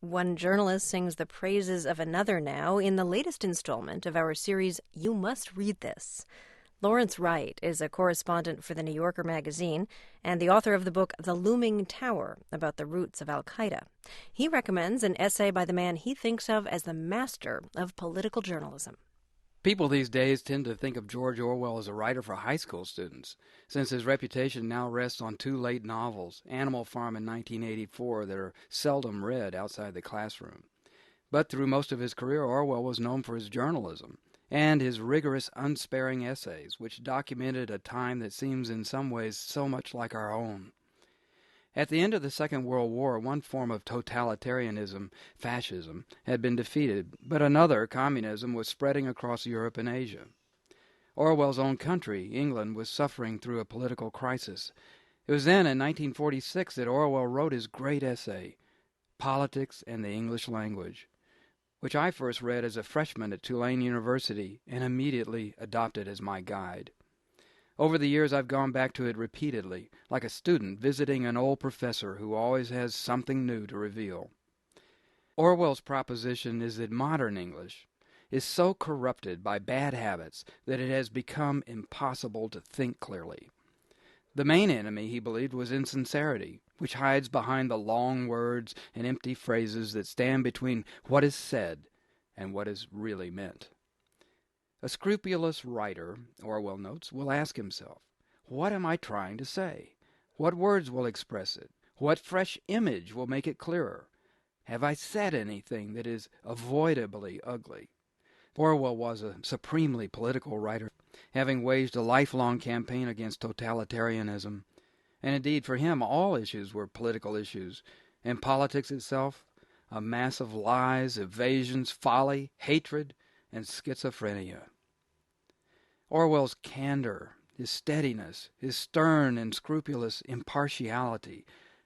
One journalist sings the praises of another now in the latest installment of our series, You Must Read This. Lawrence Wright is a correspondent for the New Yorker magazine and the author of the book The Looming Tower, about the roots of al-Qaeda. He recommends an essay by the man he thinks of as the master of political journalism. People these days tend to think of George Orwell as a writer for high school students, since his reputation now rests on two late novels, Animal Farm in 1984, that are seldom read outside the classroom. But through most of his career, Orwell was known for his journalism and his rigorous, unsparing essays, which documented a time that seems in some ways so much like our own. At the end of the Second World War, one form of totalitarianism, fascism, had been defeated, but another, communism, was spreading across Europe and Asia. Orwell's own country, England, was suffering through a political crisis. It was then, in 1946, that Orwell wrote his great essay, Politics and the English Language, which I first read as a freshman at Tulane University and immediately adopted as my guide. Over the years, I've gone back to it repeatedly, like a student visiting an old professor who always has something new to reveal. Orwell's proposition is that modern English is so corrupted by bad habits that it has become impossible to think clearly. The main enemy, he believed, was insincerity, which hides behind the long words and empty phrases that stand between what is said and what is really meant. A scrupulous writer, Orwell notes, will ask himself, what am I trying to say? What words will express it? What fresh image will make it clearer? Have I said anything that is avoidably ugly? Orwell was a supremely political writer, having waged a lifelong campaign against totalitarianism. And indeed, for him, all issues were political issues, and politics itself, a mass of lies, evasions, folly, hatred, and schizophrenia. Orwell's candor, his steadiness, his stern and scrupulous impartiality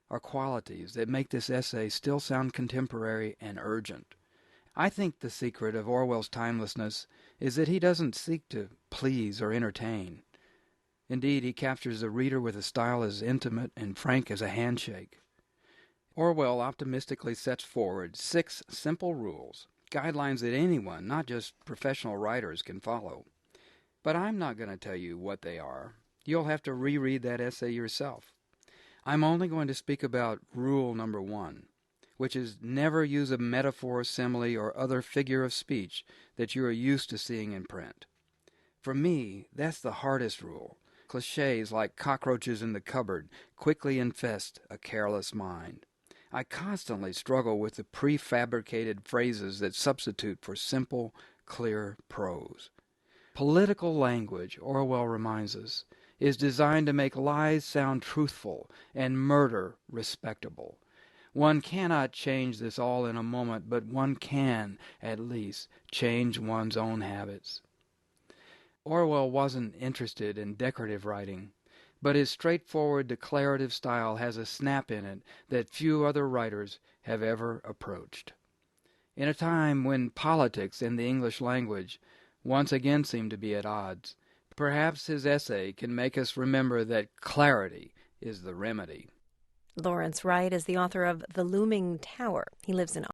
are qualities that make this essay still sound contemporary and urgent. I think the secret of Orwell's timelessness is that he doesn't seek to please or entertain. Indeed, he captures the reader with a style as intimate and frank as a handshake. Orwell optimistically sets forward 6 simple rules, guidelines that anyone, not just professional writers, can follow. But I'm not going to tell you what they are. You'll have to reread that essay yourself. I'm only going to speak about rule number 1, which is never use a metaphor, simile, or other figure of speech that you are used to seeing in print. For me, that's the hardest rule. Clichés like cockroaches in the cupboard quickly infest a careless mind. I constantly struggle with the prefabricated phrases that substitute for simple, clear prose. Political language, Orwell reminds us, is designed to make lies sound truthful and murder respectable. One cannot change this all in a moment, but one can, at least, change one's own habits. Orwell wasn't interested in decorative writing, but his straightforward declarative style has a snap in it that few other writers have ever approached. In a time when politics and the English language once again seem to be at odds, perhaps his essay can make us remember that clarity is the remedy. Lawrence Wright is the author of The Looming Tower. He lives in